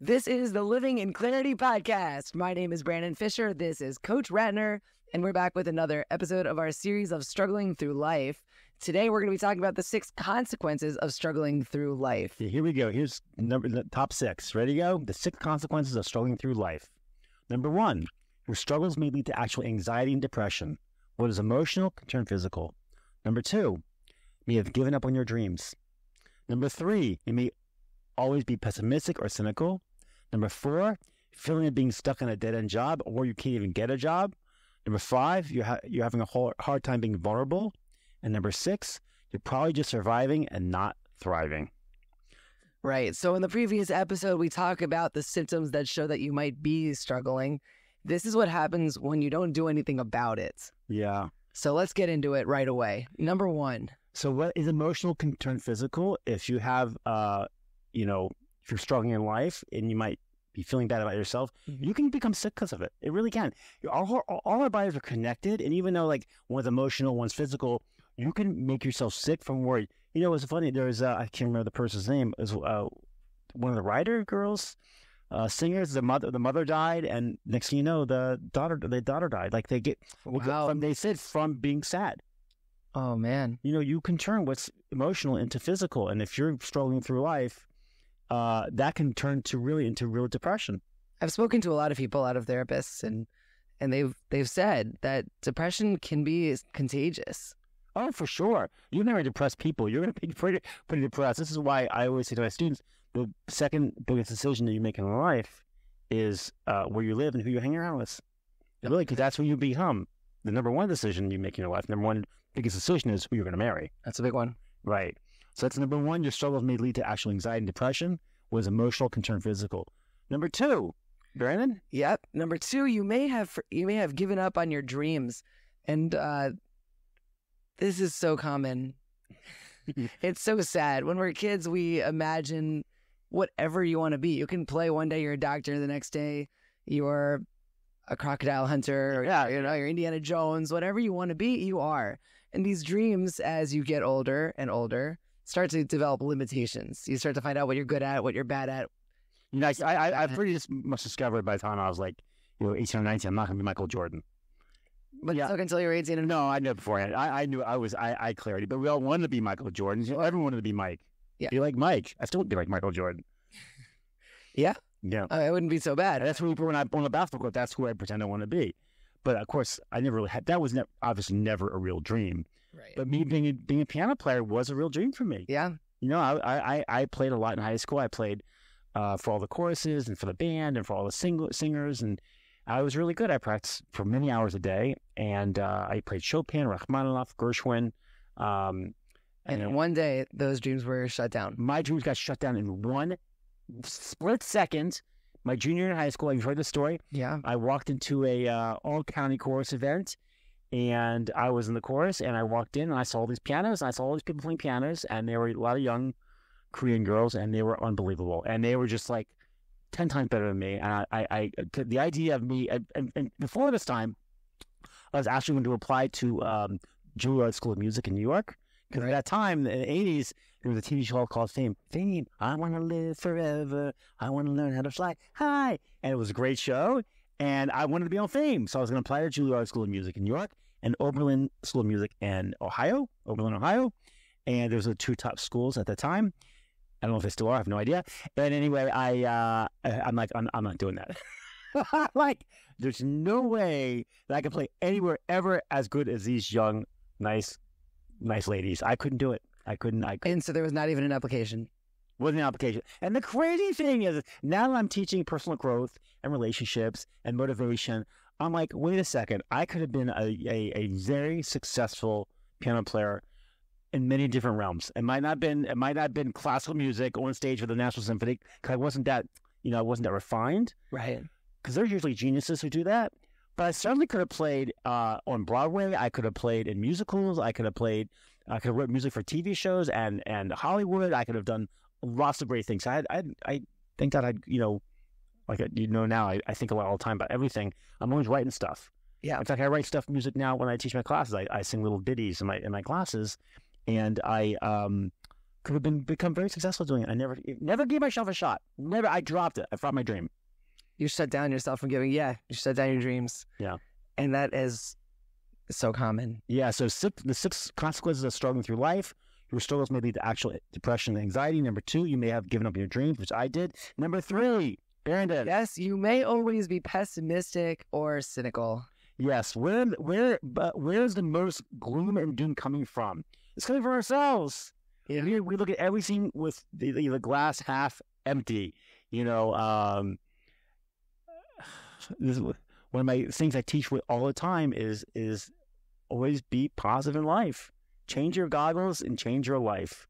This is the Living in Clarity podcast. My name is Brandon Fisher. This is Coach Ratner, and we're back with another episode of our series of Struggling Through Life. Today, we're going to be talking about the 6 consequences of struggling through life. Here we go. Here's the top 6. Ready to go? The 6 consequences of struggling through life. Number 1, your struggles may lead to actual anxiety and depression. What is emotional can turn physical. Number 2, you may have given up on your dreams. Number 3, you may always be pessimistic or cynical. Number 4, feeling like being stuck in a dead-end job or you can't even get a job. Number 5, you're having a hard time being vulnerable. And number 6, you're probably just surviving and not thriving. Right. So in the previous episode, we talk about the symptoms that show that you might be struggling. This is what happens when you don't do anything about it. Yeah. So let's get into it right away. Number 1. So what is emotional can turn physical if you have, if you're struggling in life and you might be feeling bad about yourself, you can become sick because of it. It really can. All our bodies are connected. And even though like one's emotional, one's physical, you can make yourself sick from worry. You know, it's funny. There's, I can't remember the person's name. It was one of the writer girls, singers. The mother died. And next thing you know, the daughter died. Like they said from being sad. Oh, man. You know, you can turn what's emotional into physical. And if you're struggling through life, that can turn into real depression. I've spoken to a lot of people, a lot of therapists, and they've said that depression can be contagious. Oh, for sure. You're never depressed people. You're going to be pretty depressed. This is why I always say to my students, the second biggest decision that you make in life is where you live and who you hang around with. Really, because that's who you become. The number one decision you make in your life, number one biggest decision is who you're going to marry. That's a big one. Right. So that's number 1. Your struggles may lead to actual anxiety and depression, whereas emotional can turn physical. Number 2, Brandon? Yep. Number 2, you may have given up on your dreams. And this is so common. It's so sad. When we're kids, we imagine whatever you want to be. You can play one day you're a doctor, the next day you're a crocodile hunter, or you're Indiana Jones. Whatever you want to be, you are. And these dreams, as you get older and older, start to develop limitations. You start to find out what you're good at, what you're bad at. You know, I pretty much discovered by the time I was like, 18 or 19, I'm not going to be Michael Jordan. But it took until you were 18 and... No, I knew beforehand. I knew I had clarity, but we all wanted to be Michael Jordan. Everyone wanted to be Mike. Yeah. Be like Mike. I still would be like Michael Jordan. Yeah? Yeah. It wouldn't be so bad. And that's when I on the basketball court, that's who I pretend I want to be. But of course, I never really had, that was obviously never a real dream. Right. But me being a piano player was a real dream for me. Yeah. You know, I played a lot in high school. I played for all the choruses and for the band and for all the singers. And I was really good. I practiced for many hours a day. And I played Chopin, Rachmaninoff, Gershwin. And one day, those dreams were shut down. My dreams got shut down in one split second. My junior year in high school, you've heard the story. Yeah. I walked into a all-county chorus event. And I was in the chorus, and I walked in, and I saw all these pianos, and I saw all these people playing pianos, and there were a lot of young Korean girls, and they were unbelievable. And they were just like 10 times better than me. And I the idea of me, and before this time, I was actually going to apply to Juilliard School of Music in New York. Because at that time, in the 80s, there was a TV show called Fame. I want to live forever. I want to learn how to fly high. And it was a great show. And I wanted to be on Fame. So I was going to apply to Juilliard School of Music in New York and Oberlin School of Music in Oberlin, Ohio. And those were the 2 top schools at the time. I don't know if they still are. I have no idea. But anyway, I'm like, I'm not doing that. Like, there's no way that I can play anywhere ever as good as these young, nice ladies. I couldn't do it. I couldn't. And so there was not even an application. Wasn't an application. And the crazy thing is, now that I'm teaching personal growth and relationships and motivation, I'm like, wait a second. I could have been a very successful piano player in many different realms. It might not have been classical music on stage with the National Symphony, because I wasn't that refined. Right. Because there's usually geniuses who do that. But I certainly could have played on Broadway. I could have played in musicals. I could have written music for TV shows and Hollywood. I could have done lots of great things. I think that now I think a lot all the time about everything. I'm always writing stuff. Yeah. In fact, I write music now when I teach my classes. I sing little ditties in my classes, and I could have become very successful doing it. I never gave myself a shot. Never. I dropped it. I fought my dream. You shut down yourself from giving. Yeah, you shut down your dreams. Yeah. And that is so common. Yeah. So the 6 consequences of struggling through life. Your struggles may lead to actual depression and anxiety. Number 2, you may have given up your dreams, which I did. Number 3, Brandon. Yes, you may always be pessimistic or cynical. Yes. Where's the most gloom and doom coming from? It's coming from ourselves. Yeah. We look at everything with the glass half empty. This is one of my things I teach all the time is always be positive in life. Change your goggles and change your life.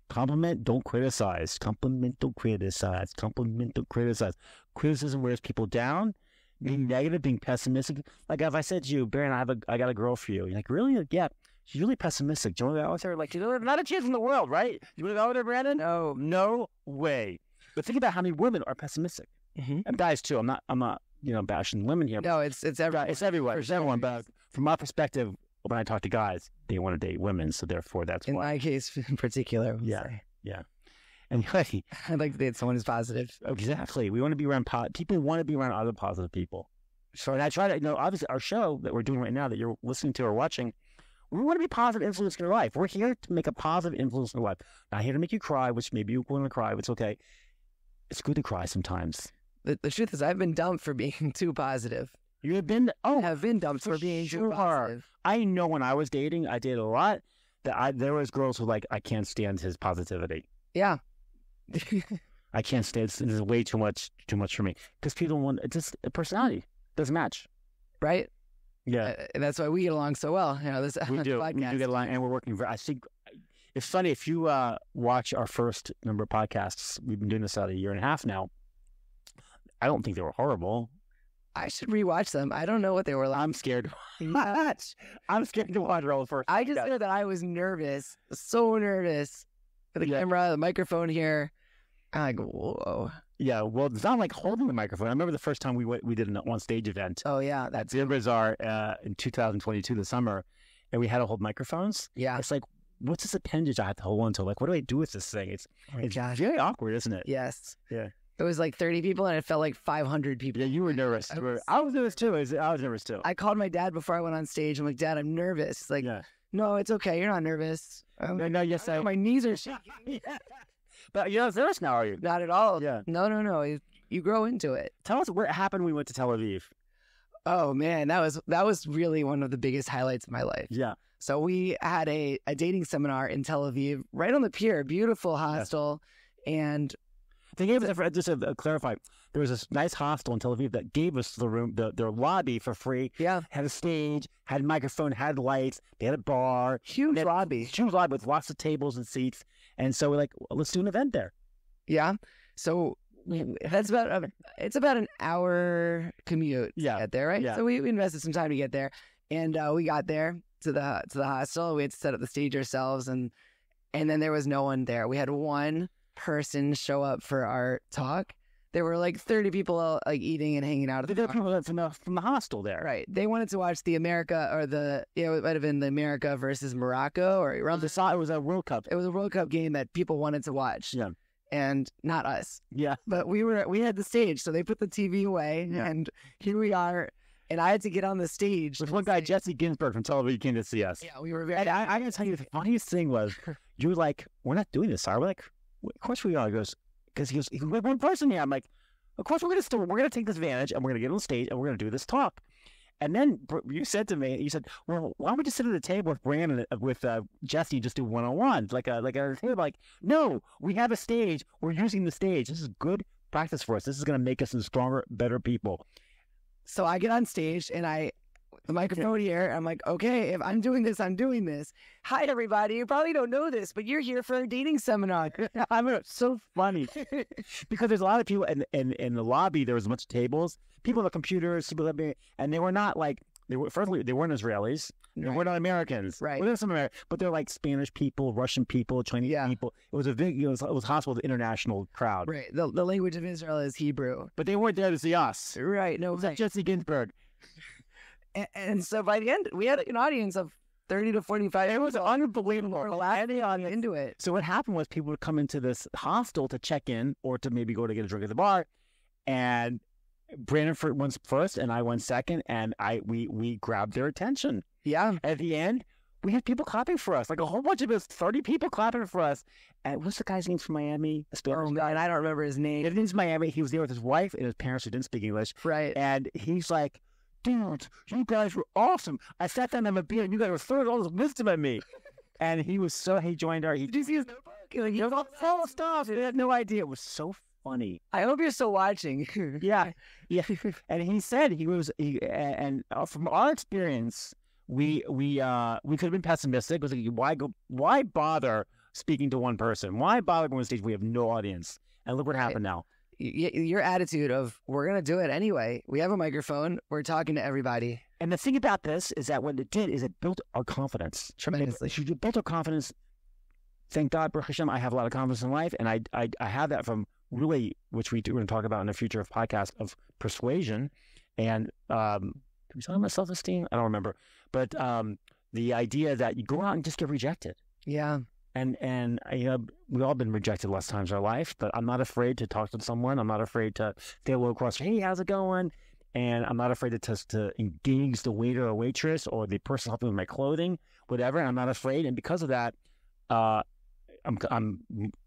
Compliment, don't criticize. Compliment, don't criticize. Compliment, don't criticize. Criticism wears people down. Being negative, being pessimistic. Like if I said to you, Baron, I got a girl for you. You're like, really? Like, yeah. She's really pessimistic. Do you want to go with her? Like, not a chance in the world, right? You want to go with her, Brandon? No way. But think about how many women are pessimistic, and guys too. I'm not, bashing women here. No, it's everyone. It's everywhere. It's everyone. But from my perspective, when I talk to guys, they want to date women, so therefore that's why. In my case, in particular. Yeah. Anyway, I'd like to date someone who's positive. Exactly. We want to be around people. Want to be around other positive people. So I try to, obviously, our show that we're doing right now, that you're listening to or watching. We want to be a positive influence in your life. We're here to make a positive influence in your life. Not here to make you cry, which maybe you want to cry, but it's okay. It's good to cry sometimes. The truth is, I've been dumped for being too positive. You have been? Oh, I have been dumped for being too positive. I know when I was dating, I dated a lot, that there was girls who were like, I can't stand his positivity. Yeah. I can't stand it. This is way too much for me. Because people want, it's just a personality. Doesn't match. Right? Yeah. And that's why we get along so well. We do. Podcast. We do get along, and we're working I think it's funny, if you watch our first number of podcasts, we've been doing this about 1.5 years now. I don't think they were horrible. I should rewatch them. I don't know what they were like. I'm scared to watch. I'm scared to watch all the first. I just know that I was nervous, so nervous for the camera, the microphone here. I'm like, whoa. Yeah, well, it's not like holding the microphone. I remember the first time we did an on-stage event. Oh, yeah. At the Bazaar in 2022, the summer, and we had to hold microphones. Yeah. It's like, what's this appendage I have to hold on to? Like, what do I do with this thing? It's very awkward, isn't it? Yes. Yeah. It was like 30 people, and it felt like 500 people. Yeah, you were nervous. I was nervous, too. I was nervous, too. I called my dad before I went on stage. I'm like, Dad, I'm nervous. He's like, no, it's okay. You're not nervous. No, my knees are shaking. Yeah. But you're not nervous now, are you? Not at all. Yeah. No. You grow into it. Tell us what happened when we went to Tel Aviv. Oh, man, that was really one of the biggest highlights of my life. Yeah. So we had a dating seminar in Tel Aviv, right on the pier, beautiful hostel, and they gave us, just to clarify, there was this nice hostel in Tel Aviv that gave us the room, their lobby for free. Yeah. Had a stage, had a microphone, had lights, they had a bar. Huge lobby with lots of tables and seats. And so we're like, well, let's do an event there. Yeah. So it's about an hour commute to get there, right? Yeah. So we invested some time to get there. And we got there to the hostel. We had to set up the stage ourselves, and then there was no one there. We had one person show up for our talk. There were like 30 people like eating and hanging out at the bar. From the hostel there. Right. They wanted to watch the America or it might have been the America versus Morocco or around it was a World Cup. It was a World Cup game that people wanted to watch. Yeah. And not us. Yeah. But we had the stage, so they put the TV away, and here we are. And I had to get on the stage. With one guy, Jesse Ginsburg from Tel Aviv, came to see us. Yeah, we were very. I gotta tell you, the funniest thing was, you were like, "We're not doing this, are we?" Like, of course we are. He goes, because he was one person here. I'm like, of course we're gonna take this advantage, and we're gonna get on stage, and we're gonna do this talk. And then you said to me, well, why don't we just sit at a table with Brandon, with Jesse, and just do one-on-ones, like a table? Like, no, we have a stage. We're using the stage. This is good practice for us. This is gonna make us stronger, better people. So I get on stage, and the microphone here. I'm like, okay, if I'm doing this, I'm doing this. Hi, everybody. You probably don't know this, but you're here for a dating seminar. I mean, it's so funny because there's a lot of people in the lobby. There was a bunch of tables, people with computers, and they were not like they weren't Israelis. They were not Americans. Right. Well, there's some Americans, but they're like Spanish people, Russian people, Chinese people. It was it was hostile with the international crowd. Right. The language of Israel is Hebrew. But they weren't there to see us. Right. No. It was like Jesse Ginsburg. And so by the end, we had an audience of 30 to 45. It was unbelievable. Any audience into it. So what happened was people would come into this hostel to check in or to maybe go to get a drink at the bar. And Brandon went first and I went second. And we grabbed their attention. Yeah. At the end, we had people clapping for us. Like a whole bunch of us, 30 people clapping for us. And what's the guy's name from Miami? Oh, man, I don't remember his name. His name's Miami. He was there with his wife and his parents who didn't speak English. Right. And he's like, dude, you guys were awesome. I sat down and had a beer and you guys were throwing all this wisdom at me. And he joined our... Did you see his notebook? Like, he was all full of stuff. He had no idea. It was so funny. I hope you're still watching. Yeah. And he said from our experience, we could have been pessimistic. It was like, why bother speaking to one person? Why bother going on stage? We have no audience. And look what happened now. Your attitude of, we're going to do it anyway. We have a microphone. We're talking to everybody. And the thing about this is that what it did is it built our confidence. Tremendously. It built our confidence. Thank God, Baruch Hashem, I have a lot of confidence in life. And I have that from really, which we're going to talk about in the future of podcast, of persuasion. And did we talk about self-esteem? I don't remember. But the idea that you go out and just get rejected. Yeah. And we've all been rejected less times in our life, but I'm not afraid to talk to someone. I'm not afraid to stay a little across. Hey, how's it going? And I'm not afraid to engage the waiter or waitress or the person helping with my clothing, whatever. I'm not afraid. And because of that, I'm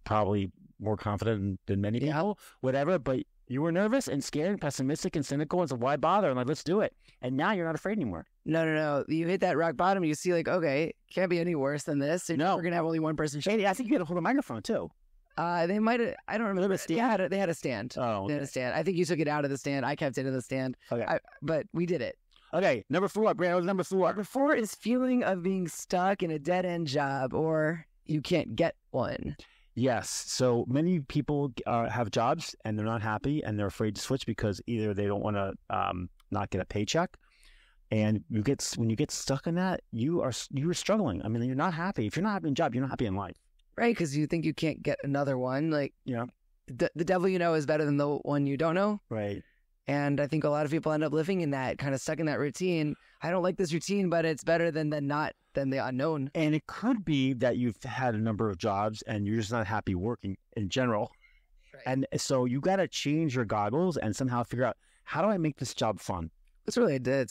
probably more confident than many people, whatever. But you were nervous and scared and pessimistic and cynical and said, why bother? And like, let's do it. And now you're not afraid anymore. No. You hit that rock bottom. You see, like, okay, can't be any worse than this. No. We're going to have only one person. Shady, I think you had to hold a microphone, too. They might have, I don't remember. They had a stand. Oh, okay. They had a stand. I think you took it out of the stand. I kept it in the stand. Okay. But we did it. Okay, number 4, Brandon, number 4. Number 4 is feeling of being stuck in a dead-end job or you can't get one. Yes. So many people have jobs and they're not happy and they're afraid to switch because either they don't want to not get a paycheck. And when you get stuck in that, you're struggling. I mean, you're not happy. If you're not happy in a job, you're not happy in life. Right, because you think you can't get another one. Like, yeah, the devil you know is better than the one you don't know. Right. And I think a lot of people end up living in that, kind of stuck in that routine. I don't like this routine, but it's better than the unknown. And it could be that you've had a number of jobs and you're just not happy working in general. Right. And so you got to change your goggles and somehow figure out, how do I make this job fun? It's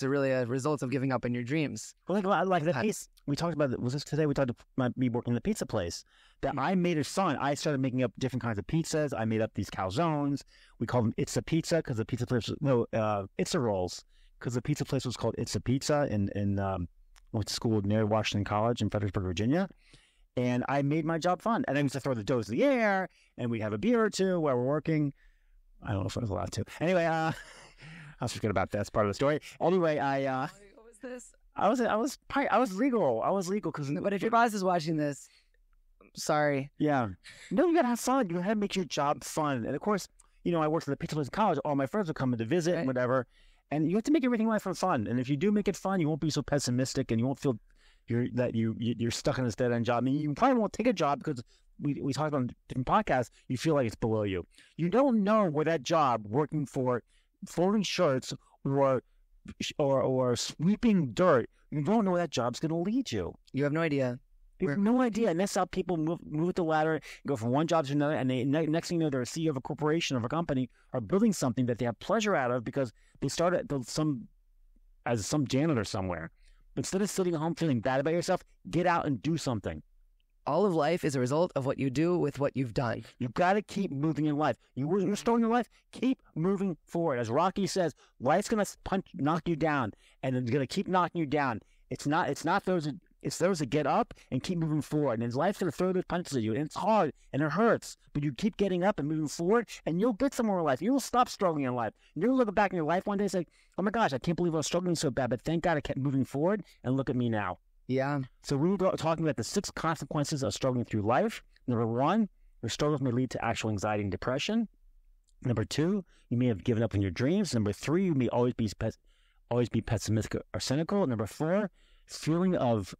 really a result of giving up on your dreams. Well, like the piece we talked about, was this today? We talked about me working in the pizza place. That I made it fun. I started making up different kinds of pizzas. I made up these calzones. We called them It's a Pizza because the pizza place It's a Rolls because the pizza place was called It's a Pizza. I went to school near Washington College in Fredericksburg, Virginia. And I made my job fun. And I used to throw the doughs in the air, and we'd have a beer or two while we're working. I don't know if I was allowed to. Anyway, I was forgetting about that. That's part of the story. Anyway, what was this? I was legal. I was legal because. But if your boss is watching this, sorry. Yeah. No, you gotta have fun. You gotta make your job fun. And of course, I worked at the pizza place in college. All my friends would come in to visit and whatever. And you have to make everything in life fun. And if you do make it fun, you won't be so pessimistic, and you won't feel you're stuck in this dead end job. I mean, you probably won't take a job because we talked on different podcasts. You feel like it's below you. You don't know where that job working for folding shirts or sweeping dirt. You don't know where that job's going to lead you. You have no idea. You have no idea. And that's how people move the ladder, go from one job to another, and next thing you know, they're a CEO of a corporation, of a company, or building something that they have pleasure out of because they started as some janitor somewhere. But instead of sitting at home feeling bad about yourself, get out and do something. All of life is a result of what you do with what you've done. You've got to keep moving in life. You're starting your life, keep moving forward. As Rocky says, life's going to knock you down, and it's going to keep knocking you down. It's those that get up and keep moving forward. And life's going to throw those punches at you. And it's hard and it hurts. But you keep getting up and moving forward, and you'll get somewhere in life. You'll stop struggling in life. And you'll look back in your life one day and say, oh my gosh, I can't believe I was struggling so bad. But thank God I kept moving forward, and look at me now. Yeah. So we were talking about the 6 consequences of struggling through life. Number 1, your struggles may lead to actual anxiety and depression. Number 2, you may have given up on your dreams. Number 3, you may always be pessimistic or cynical. Number 4, feeling of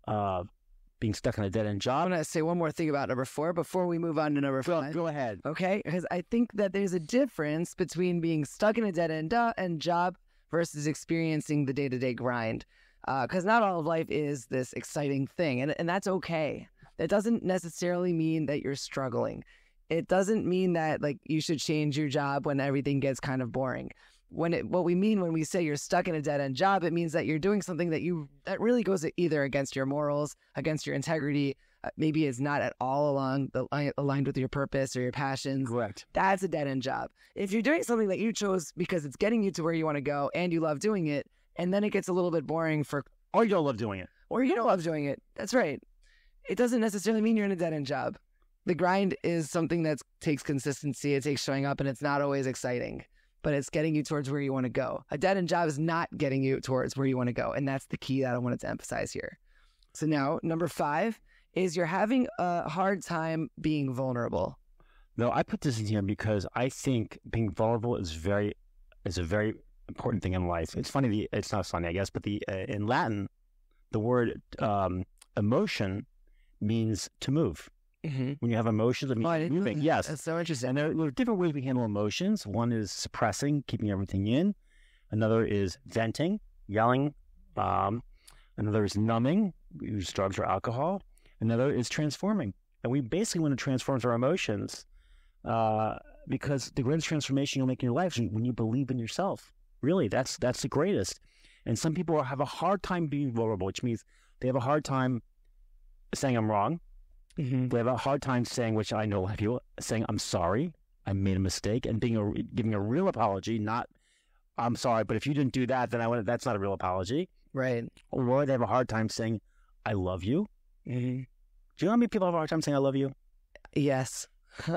being stuck in a dead-end job. I'm going to say one more thing about number 4 before we move on to number 5. Go ahead. Okay? Because I think that there's a difference between being stuck in a dead-end job versus experiencing the day-to-day grind. Because not all of life is this exciting thing, and that's okay. That doesn't necessarily mean that you're struggling. It doesn't mean that like you should change your job when everything gets kind of boring. What we mean when we say you're stuck in a dead-end job, it means that you're doing something that really goes either against your morals, against your integrity, maybe is not at all aligned with your purpose or your passions. Correct. That's a dead-end job. If you're doing something that you chose because it's getting you to where you want to go and you love doing it, and then it gets a little bit boring or you don't love doing it. Or you don't love doing it. That's right. It doesn't necessarily mean you're in a dead-end job. The grind is something that takes consistency, it takes showing up, and it's not always exciting, but it's getting you towards where you want to go. A dead-end job is not getting you towards where you want to go, and that's the key that I wanted to emphasize here. So now, number 5 is you're having a hard time being vulnerable. No, I put this in here because I think being vulnerable is a very important thing in life. It's funny, it's not funny, I guess, but in Latin, the word emotion means to move. Mm-hmm. When you have emotions, it means moving. Yes. That's so interesting. And there are different ways we handle emotions. One is suppressing, keeping everything in. Another is venting, yelling. Another is numbing, we use drugs or alcohol. Another is transforming. And we basically want to transform our emotions because the greatest transformation you'll make in your life is when you believe in yourself. Really, that's the greatest. And some people have a hard time being vulnerable, which means they have a hard time saying I'm wrong. Mm-hmm. They have a hard time saying, which I know people, saying I'm sorry, I made a mistake, and giving a real apology, not I'm sorry, but if you didn't do that, then that's not a real apology. Right. Or they have a hard time saying I love you. Mm-hmm. Do you know how many people have a hard time saying I love you? Yes.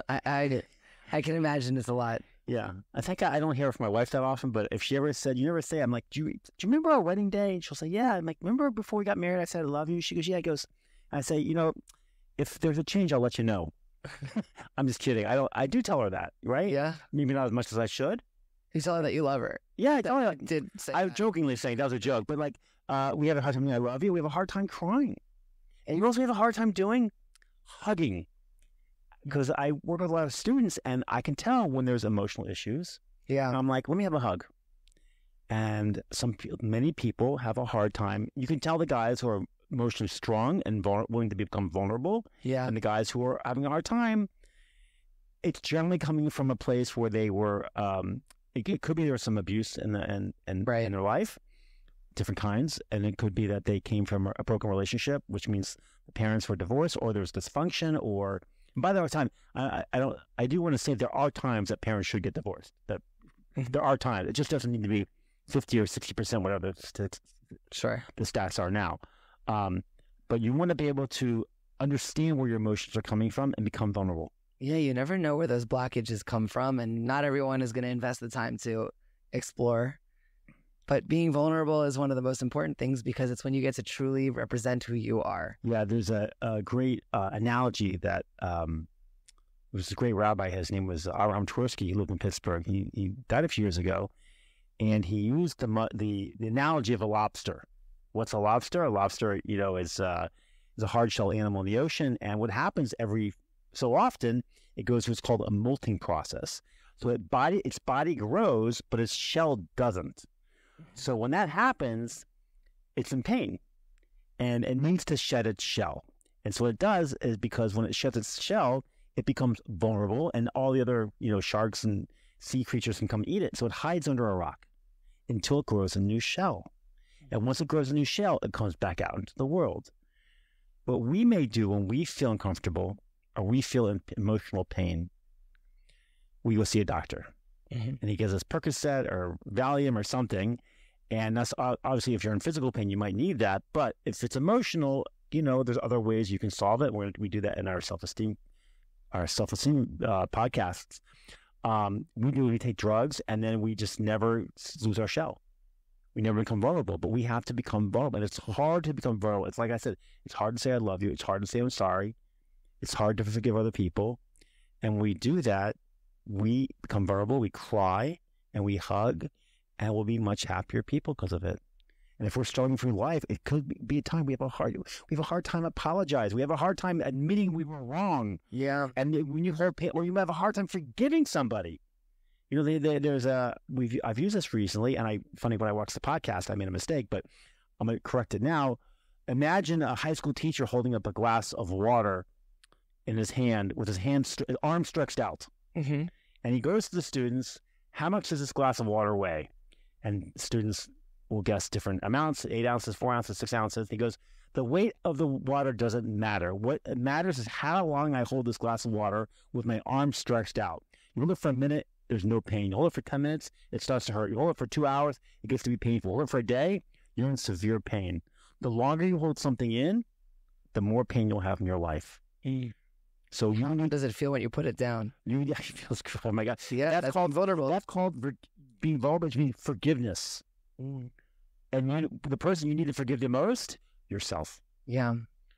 I can imagine it's a lot. Yeah. I think I don't hear it from my wife that often, but if she ever said, you never say, I'm like, do you remember our wedding day? And she'll say, yeah. I'm like, remember before we got married, I said I love you? She goes, yeah. I say, if there's a change, I'll let you know. I'm just kidding. I do tell her that, right? Yeah. Maybe not as much as I should. You tell her that you love her. Yeah, I tell her. I was that. Jokingly saying that was a joke, but we have a hard time saying I love you. We have a hard time crying. And you also have a hard time doing hugging. Because I work with a lot of students and I can tell when there's emotional issues. Yeah. And I'm like, let me have a hug. And many people have a hard time. You can tell the guys who are emotionally strong and willing to become vulnerable. Yeah. And the guys who are having a hard time, it's generally coming from a place where they were, it could be there was some abuse in their life, different kinds. And it could be that they came from a broken relationship, which means the parents were divorced or there was dysfunction or... By the time, I do want to say there are times that parents should get divorced. That there are times. It just doesn't need to be 50 or 60%, whatever the stats are now. But you want to be able to understand where your emotions are coming from and become vulnerable. Yeah, you never know where those blockages come from, and not everyone is going to invest the time to explore. But being vulnerable is one of the most important things because it's when you get to truly represent who you are. Yeah, there's a great analogy that was a great rabbi. His name was Avraham Twersky. He lived in Pittsburgh. He died a few years ago, and he used the analogy of a lobster. What's a lobster? A lobster, is a hard shell animal in the ocean, and what happens every so often, it goes through what's called a molting process. So its body grows, but its shell doesn't. So when that happens, it's in pain, and it needs to shed its shell. And so what it does is because when it sheds its shell, it becomes vulnerable, and all the other, sharks and sea creatures can come eat it. So it hides under a rock until it grows a new shell. And once it grows a new shell, it comes back out into the world. What we may do when we feel uncomfortable or we feel emotional pain, we go see a doctor. Mm-hmm. And he gives us Percocet or Valium or something. And that's obviously, if you're in physical pain, you might need that. But if it's emotional, there's other ways you can solve it. We do that in our self-esteem podcasts. We take drugs, and then we just never lose our shell. We never become vulnerable, but we have to become vulnerable. And it's hard to become vulnerable. It's like I said, it's hard to say I love you. It's hard to say I'm sorry. It's hard to forgive other people. And when we do that, we become vulnerable, we cry, and we hug, and we'll be much happier people because of it. And if we're struggling through life, it could be a time we have a hard time apologizing. We have a hard time admitting we were wrong. Yeah. And when you have a hard time forgiving somebody, I've used this recently, and funny when I watched the podcast, I made a mistake, but I'm going to correct it now. Imagine a high school teacher holding up a glass of water in his hand with his arm stretched out. Mm-hmm. And he goes to the students, how much does this glass of water weigh? And students will guess different amounts, 8 ounces, 4 ounces, 6 ounces. He goes, the weight of the water doesn't matter. What matters is how long I hold this glass of water with my arm stretched out. You hold it for a minute, there's no pain. You hold it for 10 minutes, it starts to hurt. You hold it for 2 hours, it gets to be painful. Hold it for a day, you're in severe pain. The longer you hold something in, the more pain you'll have in your life. So how does it feel when you put it down? It feels good. Oh my God. Yeah, that's called vulnerable. That's called being vulnerable, which means forgiveness. And the person you need to forgive the most, yourself. Yeah.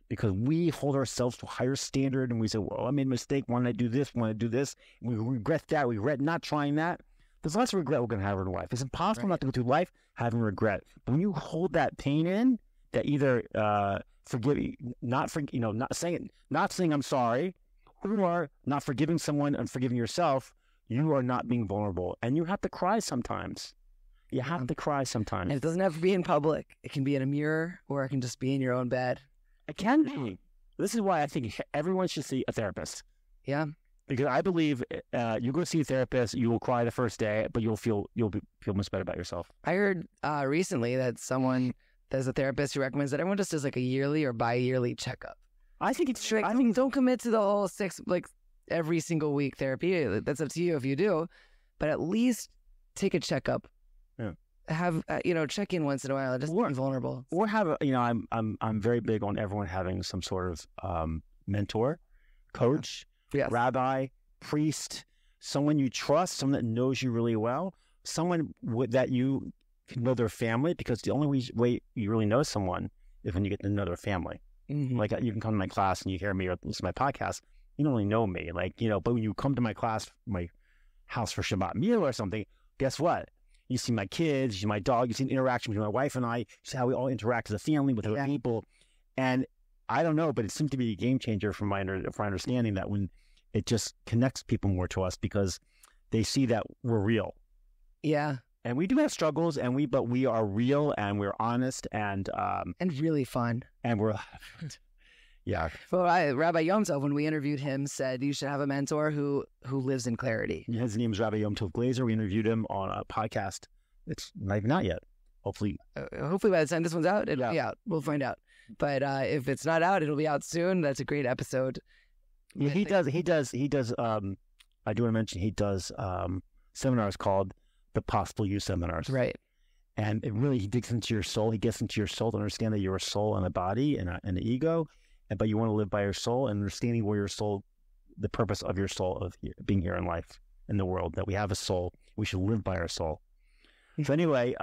Because we hold ourselves to a higher standard and we say, well, I made a mistake. Why did I do this? Why did I do this? And we regret that. We regret not trying that. There's lots of regret we're going to have in life. It's impossible not to go through life having regret. But when you hold that pain in, that either not saying I'm sorry, or not forgiving someone and forgiving yourself, you are not being vulnerable. And you have to cry sometimes. You have to cry sometimes. And it doesn't have to be in public. It can be in a mirror or it can just be in your own bed. It can be. This is why I think everyone should see a therapist. Yeah. Because I believe you go see a therapist, you will cry the first day, but you'll feel much better about yourself. I heard recently that there's a therapist who recommends that everyone just does like a yearly or bi-yearly checkup. I think it's true. I mean, don't commit to the whole every single week therapy. That's up to you if you do, but at least take a checkup. Yeah. Have check in once in a while. Just be vulnerable. Or have I'm very big on everyone having some sort of mentor, coach, rabbi, priest, someone you trust, someone that knows you really well, someone that you can know their family, because the only way you really know someone is when you get to know their family. Mm-hmm. Like you can come to my class and you hear me or listen to my podcast. You don't really know me, but when you come to my class, my house for Shabbat meal or something, guess what? You see my kids, you see my dog, you see the interaction between my wife and I, you see how we all interact as a family with other people. And I don't know, but it seems to be a game changer for my understanding that when it just connects people more to us because they see that we're real. Yeah. And we do have struggles, but we are real and we're honest and really fun. And we're yeah. Well, Rabbi Yom Tov, when we interviewed him, said you should have a mentor who lives in clarity. His name is Rabbi Yom Tov Glazer. We interviewed him on a podcast. It's not even out yet. Hopefully by the time this one's out, it'll be out. We'll find out. But if it's not out, it'll be out soon. That's a great episode. Yeah, he does. I do want to mention he does seminars called the Possible You seminars. Right. And he digs into your soul. He gets into your soul to understand that you're a soul and a body and an ego. But you want to live by your soul and understanding where your soul, the purpose of your soul of being here in life, in the world, that we have a soul. We should live by our soul. So anyway,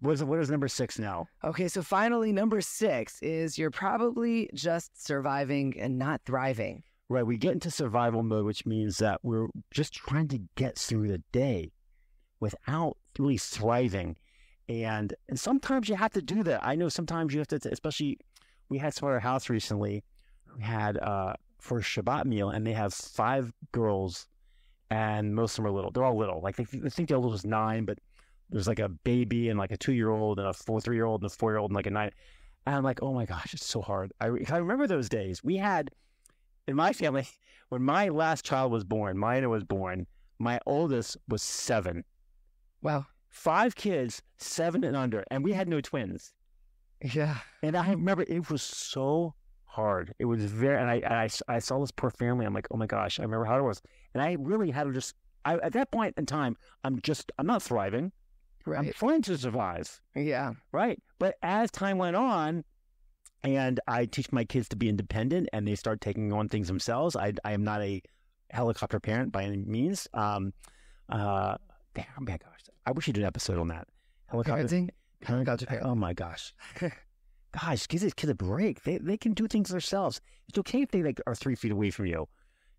what is number 6 now? Okay, so finally, number 6 is you're probably just surviving and not thriving. Right, we get into survival mode, which means that we're just trying to get through the day without really thriving. And sometimes you have to do that. I know sometimes you have to, especially... We had someone at our house recently who had for a Shabbat meal, and they have 5 girls, and most of them are little. They're all little. Like I think the oldest was 9, but there's like a baby and like a 2-year-old and a 3-year-old and a 4-year-old and like a 9. And I'm like, oh my gosh, it's so hard. I remember those days. We had in my family when my last child was born, Mina was born. My oldest was 7. Wow, 5 kids, 7 and under, and we had no twins. Yeah. And I remember it was so hard. It was very, and I saw this poor family. I'm like, oh my gosh, I remember how it was. And I really had to at that point in time, I'm not thriving. Right. I'm trying to survive. Yeah. Right. But as time went on, and I teach my kids to be independent and they start taking on things themselves. I am not a helicopter parent by any means. Damn, oh my gosh. I wish you did an episode on that. Parenting? Oh my gosh. Gosh, give these kids a break. They can do things themselves. It's okay if they are 3 feet away from you.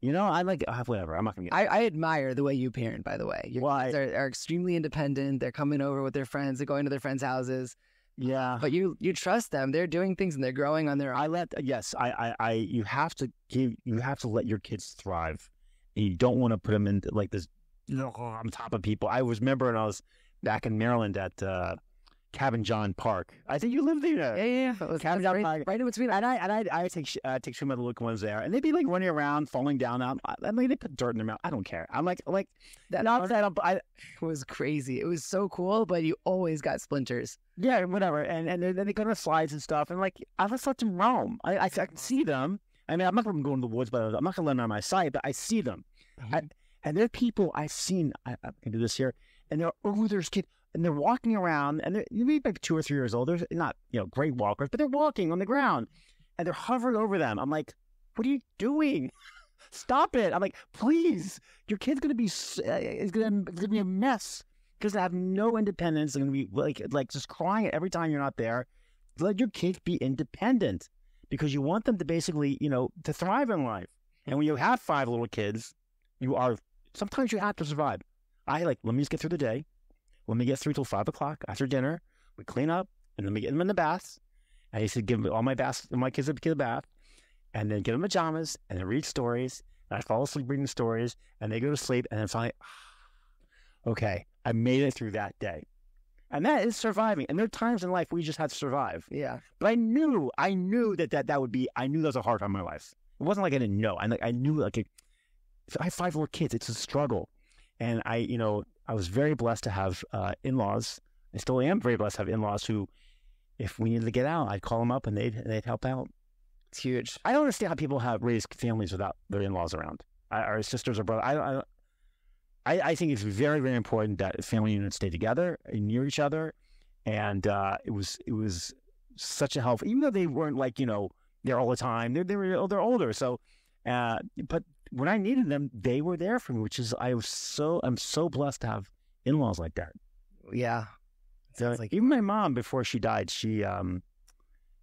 I whatever. I'm not going to get I admire the way you parent, by the way. Your kids are extremely independent. They're coming over with their friends. They're going to their friends' houses. Yeah. But you trust them. They're doing things and they're growing on their own. You have to let your kids thrive. And you don't want to put them in like this on top of people. I remember when I was back in Maryland at Cabin John Park. I think you lived there. Yeah. It was Cabin John Park. right in between. And I take some of the little ones there, and they'd be like running around, falling down. I mean, they put dirt in their mouth. I don't care. I'm like that. It was crazy. It was so cool, but you always got splinters. Yeah, whatever. And then they go to slides and stuff, and like I just let them roam. I can see them. I mean, I'm not going to go in the woods, but I'm not going to let them out of my sight. But I see them, and there are people I've seen. I can do this here, and they're there's kids. And they're walking around, and they're maybe like 2 or 3 years old. They're not, great walkers, but they're walking on the ground, and they're hovering over them. I'm like, what are you doing? Stop it! I'm like, please, your kid's gonna be it's gonna be a mess because they have no independence. They're gonna be like just crying every time you're not there. Let your kids be independent because you want them to basically, to thrive in life. And when you have 5 little kids, sometimes you have to survive. Let me just get through the day. Let me get through till 5 o'clock after dinner. We clean up, and then we get them in the bath. I used to give all my kids a bath, and then get them pajamas, and then read stories. And I fall asleep reading stories, and they go to sleep, and then finally, okay, I made it through that day. And that is surviving. And there are times in life we just had to survive. Yeah. But I knew that would be. I knew that was a hard time in my life. It wasn't like I didn't know. I knew I have 5 little kids. It's a struggle, and I was very blessed to have in-laws. I still am very blessed to have in-laws who, if we needed to get out, I'd call them up and they'd help out. It's huge. I don't understand how people have raised families without their in-laws around, or sisters or brothers. I think it's very, very important that family units stay together and near each other. And it was such a help, even though they weren't there all the time. They're older, so but when I needed them, they were there for me, I'm so blessed to have in-laws like that. Yeah. So, even my mom, before she died, she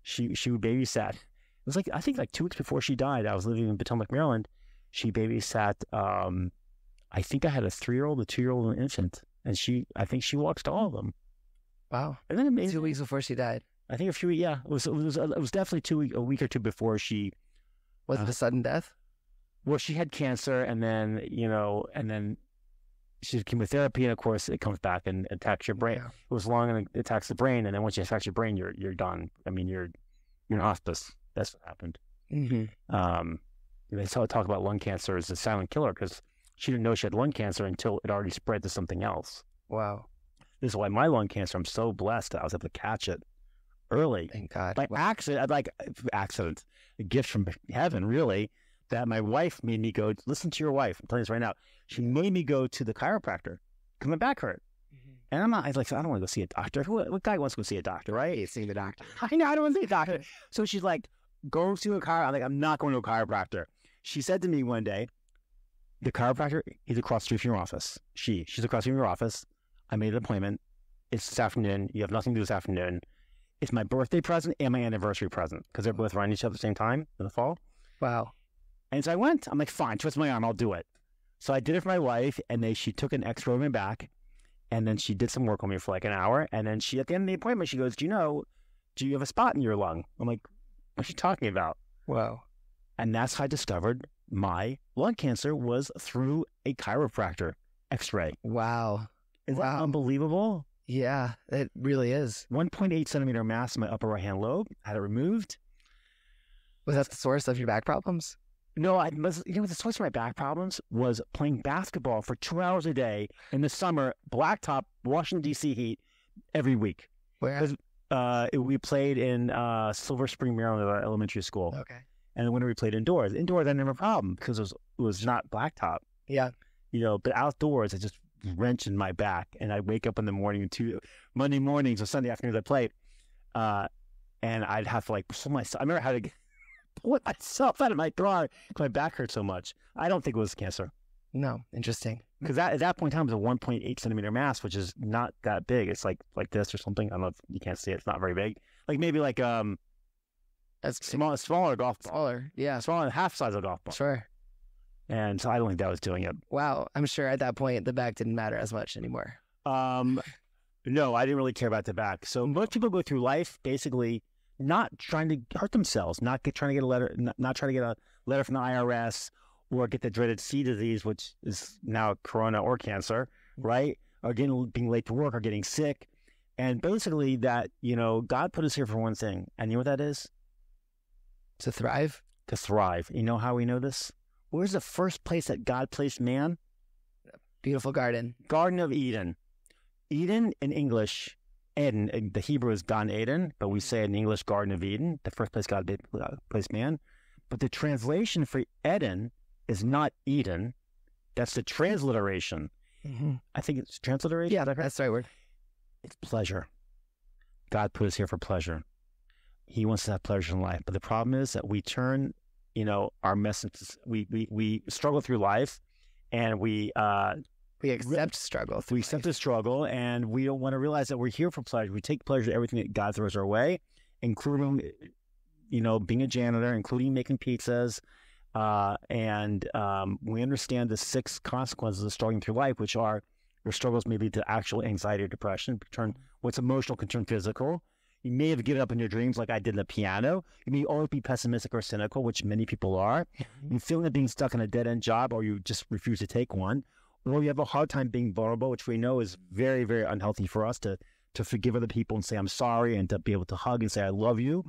babysat. It was I think 2 weeks before she died, I was living in Potomac, Maryland. She babysat, I think I had a 3-year-old, a 2-year-old, and an infant. And I think she walks to all of them. Wow. And then 2 weeks before she died. I think a few, yeah. It was definitely a week or two before she. Was it a sudden death? Well, she had cancer, and then, and then she had chemotherapy, and of course, it comes back and attacks your brain. Yeah. It was long, and it attacks the brain, and then once it attacks your brain, you're done. I mean, you're in hospice. That's what happened. Mm-hmm. They talk about lung cancer as a silent killer because she didn't know she had lung cancer until it already spread to something else. Wow. This is why my lung cancer, I'm so blessed that I was able to catch it early. Thank God. By accident, a gift from heaven, really. That my wife made me go, listen to your wife. I'm telling you this right now. She made me go to the chiropractor because my back hurt. Mm-hmm. And I don't want to go see a doctor. What guy wants to go see a doctor, right? You're seeing the doctor. I know, I don't want to see a doctor. So she's like, go to a chiropractor. I'm like, I'm not going to a chiropractor. She said to me one day, the chiropractor is across the street from your office. She's across from your office. I made an appointment. It's this afternoon. You have nothing to do this afternoon. It's my birthday present and my anniversary present because they're both around each other at the same time in the fall. Wow. And so I went. I'm like, fine, twist my arm. I'll do it. So I did it for my wife, and she took an X-ray of my back, and then she did some work on me for an hour. And then at the end of the appointment, she goes, do you have a spot in your lung? I'm like, what's she talking about? Wow. And that's how I discovered my lung cancer was through a chiropractor X-ray. Wow. Is that unbelievable? Yeah, it really is. 1.8 centimeter mass in my upper right-hand lobe. Had it removed. Was that the source of your back problems? No, the source of my back problems was playing basketball for 2 hours a day in the summer, blacktop, Washington, D.C. heat every week. Where? We played in Silver Spring, Maryland, at our elementary school. Okay. And then when we played indoors, I didn't have a problem because it was not blacktop. Yeah. But outdoors, it just wrenched in my back. And I'd wake up in the morning, Monday mornings or Sunday afternoons, I'd play. And I'd have to pull myself. I remember how to pull myself out of my car because my back hurt so much. I don't think it was cancer. No, interesting. Because at that point in time, it was a 1.8 centimeter mass, which is not that big. It's like this or something. I don't know if you can't see it. It's not very big. Maybe that's smaller golf ball. Smaller, yeah. Smaller than half size of a golf ball. Sure. And so I don't think that was doing it. Wow. I'm sure at that point, the back didn't matter as much anymore. No, I didn't really care about the back. So most people go through life basically not trying to hurt themselves, trying to get a letter, not trying to get a letter from the IRS or get the dreaded C disease, which is now corona or cancer, right? Or being late to work or getting sick. And basically that, God put us here for one thing. And you know what that is? To thrive? To thrive. You know how we know this? Where's the first place that God placed man? Beautiful garden. Garden of Eden. Eden in English, Eden, in the Hebrew is Gan Eden, but we say in English Garden of Eden, the first place God placed man. But the translation for Eden is not Eden. That's the transliteration. Mm-hmm. I think it's transliteration. Yeah, that's the right word. It's pleasure. God put us here for pleasure. He wants to have pleasure in life. But the problem is that we turn, our messages, we struggle through life, and we accept struggle. We accept the struggle, and we don't want to realize that we're here for pleasure. We take pleasure in everything that God throws our way, including, being a janitor, including making pizzas. And we understand the 6 consequences of struggling through life, which are your struggles may lead to actual anxiety or depression. What's emotional can turn physical. You may have given up on your dreams like I did in the piano. You may always be pessimistic or cynical, which many people are. You feel like being stuck in a dead-end job, or you just refuse to take one. Or you have a hard time being vulnerable, which we know is very, very unhealthy for us to forgive other people and say, I'm sorry, and to be able to hug and say, I love you.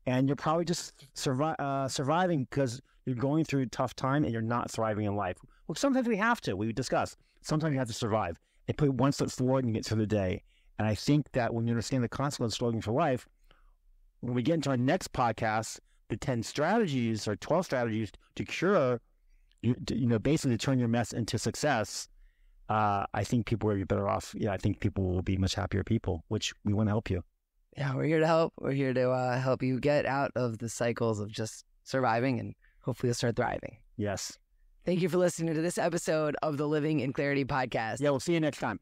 And you're probably just surviving because you're going through a tough time and you're not thriving in life. Well, sometimes we have to. We discuss. Sometimes you have to survive and put one step forward and get through the day. And I think that when you understand the consequences of struggling for life, when we get into our next podcast, the 10 strategies or 12 strategies to cure, basically to turn your mess into success, I think people will be better off. Yeah, I think people will be much happier people, which we want to help you. Yeah, we're here to help. We're here to help you get out of the cycles of just surviving, and hopefully you'll start thriving. Yes. Thank you for listening to this episode of the Living in Clarity podcast. Yeah, we'll see you next time.